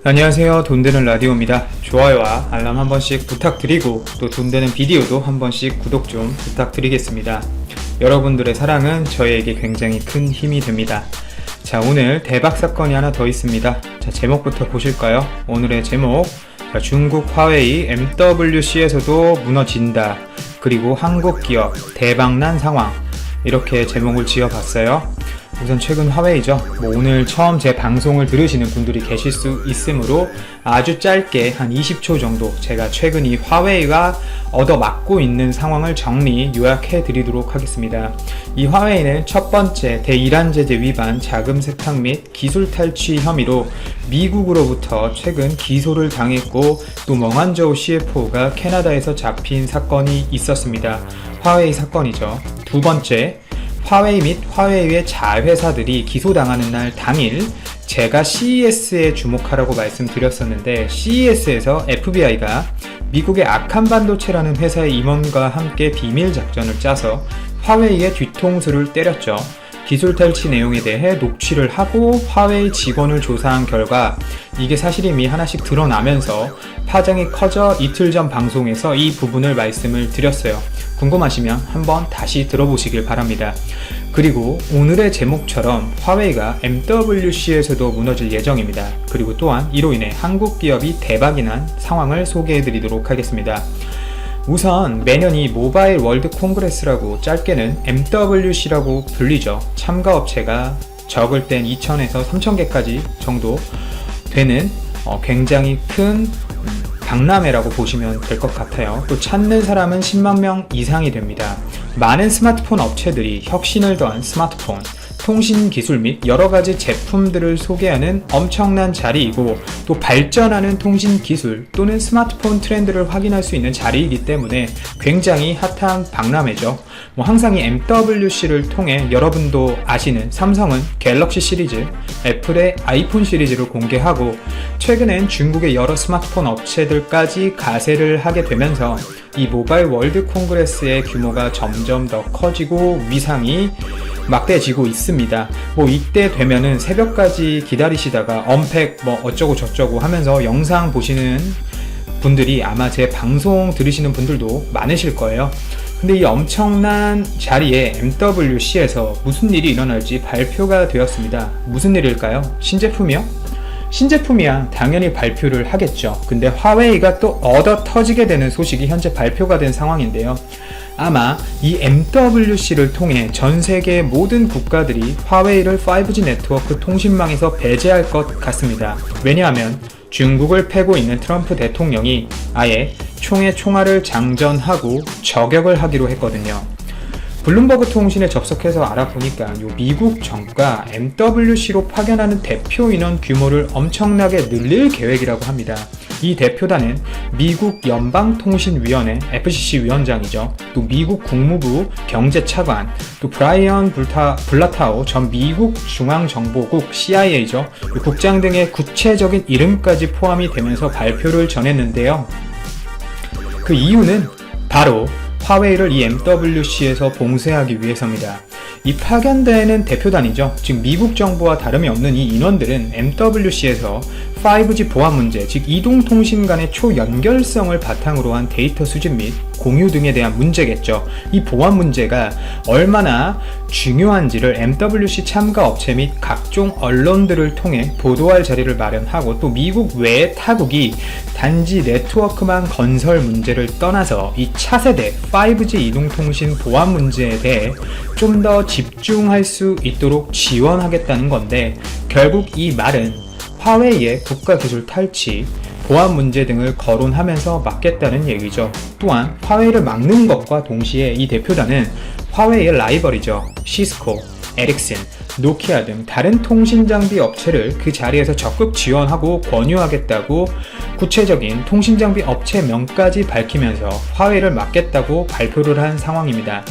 안녕하세요. 돈되는 라디오입니다. 좋아요와 알람 한 번씩 부탁드리고 또 돈되는 비디오도 한 번씩 구독 좀 부탁드리겠습니다. 여러분들의 사랑은 저희에게 굉장히 큰 힘이 됩니다. 자, 오늘 대박 사건이 하나 더 있습니다. 자, 제목부터 보실까요? 오늘의 제목, 중국 화웨이 MWC에서도 무너진다. 그리고 한국 기업 대박난 상황. 이렇게 제목을 지어봤어요. 우선 최근 화웨이죠. 오늘 처음 제 방송을 들으시는 분들이 계실 수 있으므로 아주 짧게 한 20초 정도 제가 최근 이 화웨이가 얻어맞고 있는 상황을 정리 요약해 드리도록 하겠습니다. 이 화웨이는 첫 번째 대이란 제재 위반, 자금 세탁 및 기술 탈취 혐의로 미국으로부터 최근 기소를 당했고 또 멍한저우 CFO가 캐나다에서 잡힌 사건이 있었습니다. 화웨이 사건이죠. 두 번째, 화웨이 및 화웨이의 자회사들이 기소당하는 날 당일 제가 CES에 주목하라고 말씀드렸었는데 CES에서 FBI가 미국의 아칸 반도체라는 회사의 임원과 함께 비밀 작전을 짜서 화웨이의 뒤통수를 때렸죠. 기술 탈취 내용에 대해 녹취를 하고 화웨이 직원을 조사한 결과 이게 사실임이 하나씩 드러나면서 파장이 커져 이틀 전 방송에서 이 부분을 말씀을 드렸어요. 궁금하시면 한번 다시 들어보시길 바랍니다. 그리고 오늘의 제목처럼 화웨이가 MWC에서도 무너질 예정입니다. 그리고 또한 이로 인해 한국 기업이 대박이 난 상황을 소개해 드리도록 하겠습니다. 우선 매년 이 모바일 월드 콩그레스라고 짧게는 MWC라고 불리죠. 참가업체가 적을 땐 2,000에서 3,000개까지 정도 되는 굉장히 큰 박람회라고 보시면 될 것 같아요. 또 찾는 사람은 10만 명 이상이 됩니다. 많은 스마트폰 업체들이 혁신을 더한 스마트폰, 통신 기술 및 여러가지 제품들을 소개하는 엄청난 자리이고 또 발전하는 통신 기술 또는 스마트폰 트렌드를 확인할 수 있는 자리이기 때문에 굉장히 핫한 박람회죠. 항상 이 MWC를 통해 여러분도 아시는 삼성은 갤럭시 시리즈, 애플의 아이폰 시리즈를 공개하고 최근엔 중국의 여러 스마트폰 업체들까지 가세를 하게 되면서 이 모바일 월드 콩그레스의 규모가 점점 더 커지고 위상이 막대지고 있습니다. 이때 되면은 새벽까지 기다리시다가 언팩 어쩌고 저쩌고 하면서 영상 보시는 분들이 아마 제 방송 들으시는 분들도 많으실 거예요. 근데 이 엄청난 자리에 MWC에서 무슨 일이 일어날지 발표가 되었습니다. 무슨 일일까요? 신제품이요? 신제품이야 당연히 발표를 하겠죠. 근데 화웨이가 또 얻어 터지게 되는 소식이 현재 발표가 된 상황인데요. 아마 이 MWC를 통해 전 세계의 모든 국가들이 화웨이를 5G 네트워크 통신망에서 배제할 것 같습니다. 왜냐하면 중국을 패고 있는 트럼프 대통령이 아예 총에 총알을 장전하고 저격을 하기로 했거든요. 블룸버그 통신에 접속해서 알아보니까 미국 정부가 MWC로 파견하는 대표 인원 규모를 엄청나게 늘릴 계획이라고 합니다. 이 대표단은 미국 연방통신위원회 FCC 위원장이죠. 또 미국 국무부 경제차관, 또 브라이언 블라타오 전 미국 중앙정보국 CIA죠. 국장 등의 구체적인 이름까지 포함이 되면서 발표를 전했는데요. 그 이유는 바로 화웨이를 이 MWC에서 봉쇄하기 위해서입니다. 이 파견되는 대표단이죠. 즉 미국 정부와 다름이 없는 이 인원들은 MWC에서 5G 보안 문제, 즉 이동통신 간의 초연결성을 바탕으로 한 데이터 수집 및 공유 등에 대한 문제겠죠. 이 보안 문제가 얼마나 중요한지를 MWC 참가 업체 및 각종 언론들을 통해 보도할 자리를 마련하고 또 미국 외의 타국이 단지 네트워크망 건설 문제를 떠나서 이 차세대 5G 이동통신 보안 문제에 대해 좀 더 집중할 수 있도록 지원하겠다는 건데 결국 이 말은 화웨이의 국가기술 탈취, 보안 문제 등을 거론하면서 막겠다는 얘기죠. 또한 화웨이를 막는 것과 동시에 이 대표단은 화웨이의 라이벌이죠. 시스코, 에릭슨, 노키아 등 다른 통신장비 업체를 그 자리에서 적극 지원하고 권유하겠다고 구체적인 통신장비 업체명까지 밝히면서 화웨이를 막겠다고 발표를 한 상황입니다.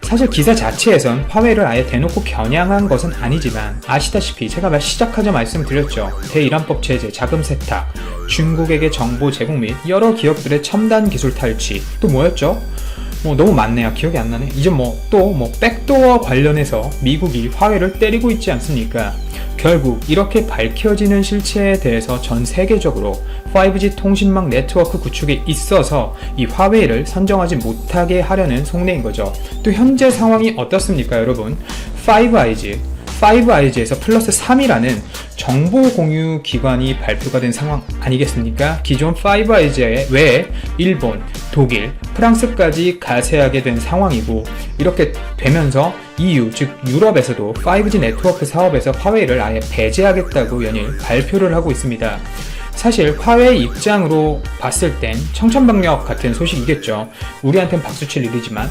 사실 기사 자체에선 화웨이를 아예 대놓고 겨냥한 것은 아니지만 아시다시피 제가 시작하자 말씀드렸죠. 대이란법 체제, 자금 세탁, 중국에게 정보 제공 및 여러 기업들의 첨단 기술 탈취, 또 뭐였죠? 너무 많네요. 기억이 안 나네. 이제 또 백도어 관련해서 미국이 화웨이를 때리고 있지 않습니까? 결국 이렇게 밝혀지는 실체에 대해서 전 세계적으로 5G 통신망 네트워크 구축에 있어서 이 화웨이를 선정하지 못하게 하려는 속내인 거죠. 또 현재 상황이 어떻습니까, 여러분? 5IG에서 플러스 3이라는 정보 공유 기관이 발표가 된 상황 아니겠습니까? 기존 5IG 외에 일본, 독일, 프랑스까지 가세하게 된 상황이고, 이렇게 되면서 EU, 즉 유럽에서도 5G 네트워크 사업에서 화웨이를 아예 배제하겠다고 연일 발표를 하고 있습니다. 사실 화웨이 입장으로 봤을 땐 청천벽력 같은 소식이겠죠. 우리한텐 박수칠 일이지만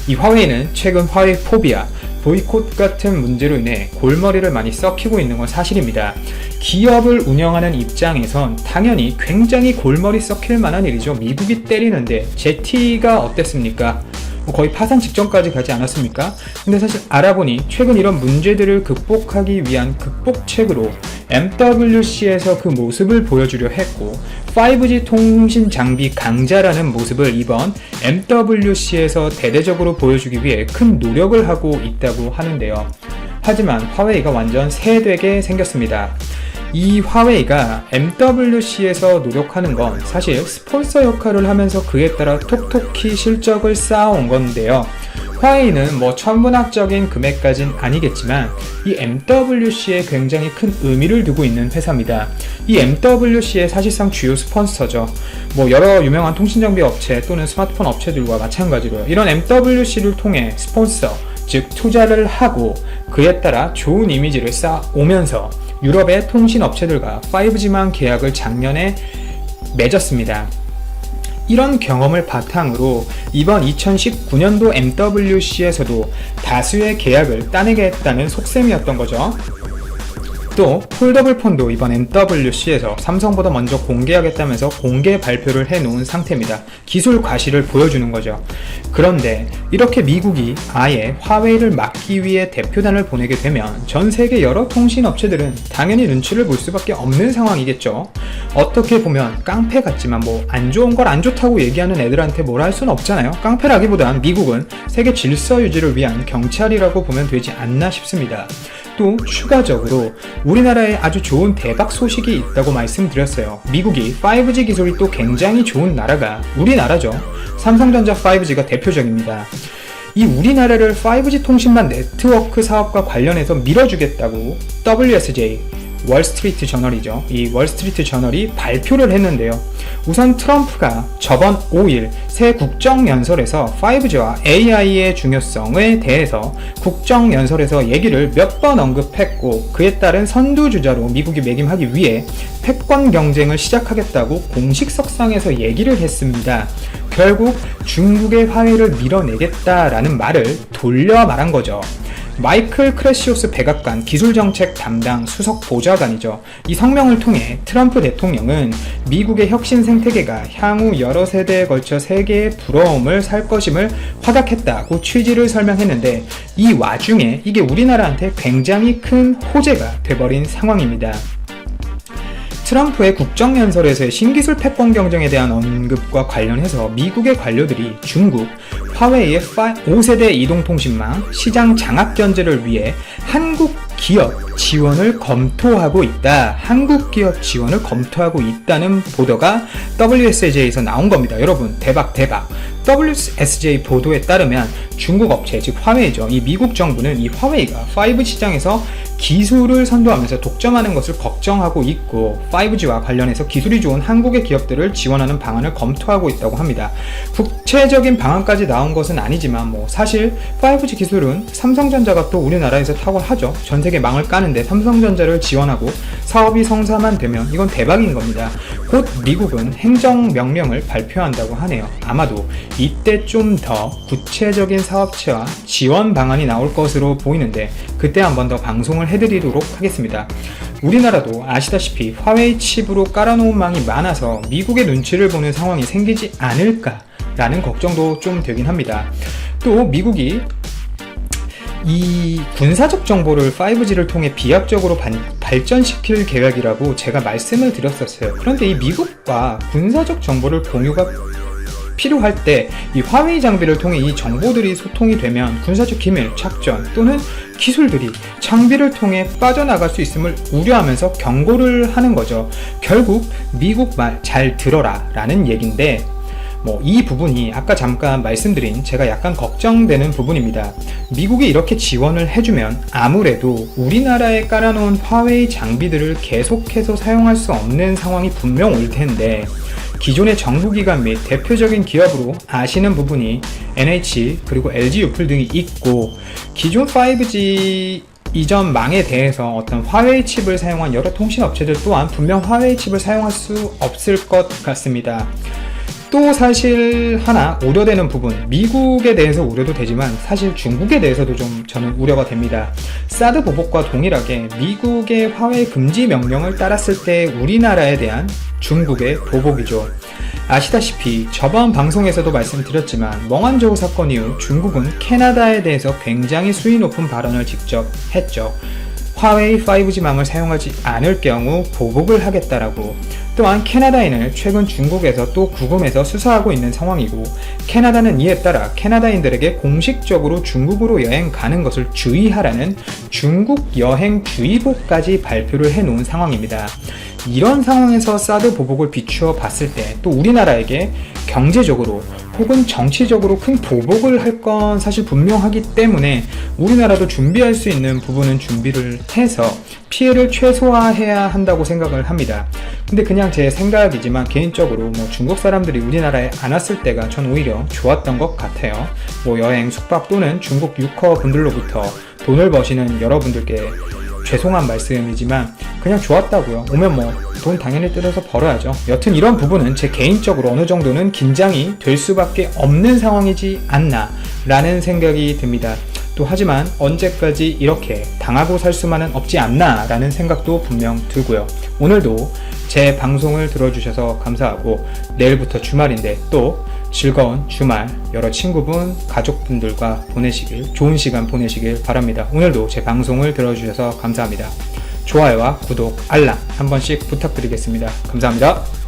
이 화웨이는 최근 화웨이 포비아, 보이콧 같은 문제로 인해 골머리를 많이 썩히고 있는 건 사실입니다. 기업을 운영하는 입장에선 당연히 굉장히 골머리 썩힐 만한 일이죠. 미국이 때리는데 ZTE가 어땠습니까? 거의 파산 직전까지 가지 않았습니까? 근데 사실 알아보니 최근 이런 문제들을 극복하기 위한 극복책으로 MWC에서 그 모습을 보여주려 했고, 5G 통신 장비 강자라는 모습을 이번 MWC에서 대대적으로 보여주기 위해 큰 노력을 하고 있다고 하는데요. 하지만 화웨이가 완전 새되게 생겼습니다. 이 화웨이가 MWC에서 노력하는 건 사실 스폰서 역할을 하면서 그에 따라 톡톡히 실적을 쌓아온 건데요. 화웨이는 천문학적인 금액까진 아니겠지만 이 MWC에 굉장히 큰 의미를 두고 있는 회사입니다. 이 MWC의 사실상 주요 스폰서죠. 여러 유명한 통신장비 업체 또는 스마트폰 업체들과 마찬가지로요. 이런 MWC를 통해 스폰서, 즉 투자를 하고 그에 따라 좋은 이미지를 쌓아오면서 유럽의 통신 업체들과 5G망 계약을 작년에 맺었습니다. 이런 경험을 바탕으로 이번 2019년도 MWC에서도 다수의 계약을 따내겠다는 속셈이었던 거죠. 또 폴더블 폰도 이번 MWC에서 삼성보다 먼저 공개하겠다면서 공개 발표를 해놓은 상태입니다. 기술 과실을 보여주는 거죠. 그런데 이렇게 미국이 아예 화웨이를 막기 위해 대표단을 보내게 되면 전 세계 여러 통신업체들은 당연히 눈치를 볼 수밖에 없는 상황이겠죠. 어떻게 보면 깡패 같지만 안 좋은 걸 안 좋다고 얘기하는 애들한테 뭐라 할 수는 없잖아요. 깡패라기보단 미국은 세계 질서 유지를 위한 경찰이라고 보면 되지 않나 싶습니다. 또 추가적으로 우리나라에 아주 좋은 대박 소식이 있다고 말씀드렸어요. 미국이 5G 기술이 또 굉장히 좋은 나라가 우리나라죠. 삼성전자 5G가 대표적입니다. 이 우리나라를 5G 통신망 네트워크 사업과 관련해서 밀어주겠다고 WSJ, 월스트리트 저널이죠. 이 월스트리트 저널이 발표를 했는데요. 우선 트럼프가 저번 5일 새 국정연설에서 5G와 AI의 중요성에 대해서 국정연설에서 얘기를 몇 번 언급했고, 그에 따른 선두주자로 미국이 매김하기 위해 패권 경쟁을 시작하겠다고 공식 석상에서 얘기를 했습니다. 결국 중국의 화웨이를 밀어내겠다라는 말을 돌려 말한 거죠. 마이클 크레시오스 백악관 기술정책 담당 수석 보좌관이죠. 이 성명을 통해 트럼프 대통령은 미국의 혁신 생태계가 향후 여러 세대에 걸쳐 세계의 부러움을 살 것임을 화답했다고 취지를 설명했는데, 이 와중에 이게 우리나라한테 굉장히 큰 호재가 돼버린 상황입니다. 트럼프의 국정연설에서의 신기술 패권 경쟁에 대한 언급과 관련해서 미국의 관료들이 중국, 화웨이의 5세대 이동통신망 시장 장악 견제를 위해 한국 기업 지원을 검토하고 있다. 한국 기업 지원을 검토하고 있다는 보도가 WSJ에서 나온 겁니다. 여러분, 대박. WSJ 보도에 따르면 중국 업체, 즉 화웨이죠. 이 미국 정부는 이 화웨이가 5G 시장에서 기술을 선도하면서 독점하는 것을 걱정하고 있고, 5G와 관련해서 기술이 좋은 한국의 기업들을 지원하는 방안을 검토하고 있다고 합니다. 구체적인 방안까지 나온 것은 아니지만 사실 5G 기술은 삼성전자가 또 우리나라에서 탁월하죠. 전 세계 망을 까는데 삼성전자를 지원하고 사업이 성사만 되면 이건 대박인 겁니다. 곧 미국은 행정명령을 발표한다고 하네요. 아마도 이때 좀 더 구체적인 사업체와 지원 방안이 나올 것으로 보이는데, 그때 한 번 더 방송을 해드리도록 하겠습니다. 우리나라도 아시다시피 화웨이 칩으로 깔아놓은 망이 많아서 미국의 눈치를 보는 상황이 생기지 않을까라는 걱정도 좀 되긴 합니다. 또 미국이 이 군사적 정보를 5G를 통해 비약적으로 발전시킬 계획이라고 제가 말씀을 드렸었어요. 그런데 이 미국과 군사적 정보를 공유가 필요할 때 이 화웨이 장비를 통해 이 정보들이 소통이 되면 군사적 기밀, 작전 또는 기술들이 장비를 통해 빠져나갈 수 있음을 우려하면서 경고를 하는 거죠. 결국 미국 말 잘 들어라 라는 얘기인데, 이 부분이 아까 잠깐 말씀드린 제가 약간 걱정되는 부분입니다. 미국이 이렇게 지원을 해주면 아무래도 우리나라에 깔아놓은 화웨이 장비들을 계속해서 사용할 수 없는 상황이 분명 올 텐데, 기존의 정부기관 및 대표적인 기업으로 아시는 부분이 NH 그리고 LG U-필 등이 있고, 기존 5G 이전 망에 대해서 어떤 화웨이 칩을 사용한 여러 통신업체들 또한 분명 화웨이 칩을 사용할 수 없을 것 같습니다. 또 사실 하나 우려되는 부분, 미국에 대해서 우려도 되지만 사실 중국에 대해서도 좀 저는 우려가 됩니다. 사드 보복과 동일하게 미국의 화웨이 금지 명령을 따랐을 때 우리나라에 대한 중국의 보복이죠. 아시다시피 저번 방송에서도 말씀드렸지만 멍한저우 사건 이후 중국은 캐나다에 대해서 굉장히 수위 높은 발언을 직접 했죠. 화웨이 5G망을 사용하지 않을 경우 보복을 하겠다라고. 또한 캐나다인을 최근 중국에서 또 구금해서 수사하고 있는 상황이고, 캐나다는 이에 따라 캐나다인들에게 공식적으로 중국으로 여행 가는 것을 주의하라는 중국 여행 주의보까지 발표를 해놓은 상황입니다. 이런 상황에서 사드 보복을 비추어 봤을 때 또 우리나라에게 경제적으로 혹은 정치적으로 큰 보복을 할 건 사실 분명하기 때문에 우리나라도 준비할 수 있는 부분은 준비를 해서 피해를 최소화해야 한다고 생각을 합니다. 근데 그냥 제 생각이지만 개인적으로 중국 사람들이 우리나라에 안 왔을 때가 전 오히려 좋았던 것 같아요. 여행, 숙박 또는 중국 유커 분들로부터 돈을 버시는 여러분들께 죄송한 말씀이지만 그냥 좋았다고요. 오면 돈 당연히 뜯어서 벌어야죠. 여튼 이런 부분은 제 개인적으로 어느 정도는 긴장이 될 수밖에 없는 상황이지 않나 라는 생각이 듭니다. 또 하지만 언제까지 이렇게 당하고 살 수만은 없지 않나 라는 생각도 분명 들고요. 오늘도 제 방송을 들어주셔서 감사하고, 내일부터 주말인데 또 즐거운 주말 여러 친구분, 가족분들과 좋은 시간 보내시길 바랍니다. 오늘도 제 방송을 들어주셔서 감사합니다. 좋아요와 구독, 알람 한 번씩 부탁드리겠습니다. 감사합니다.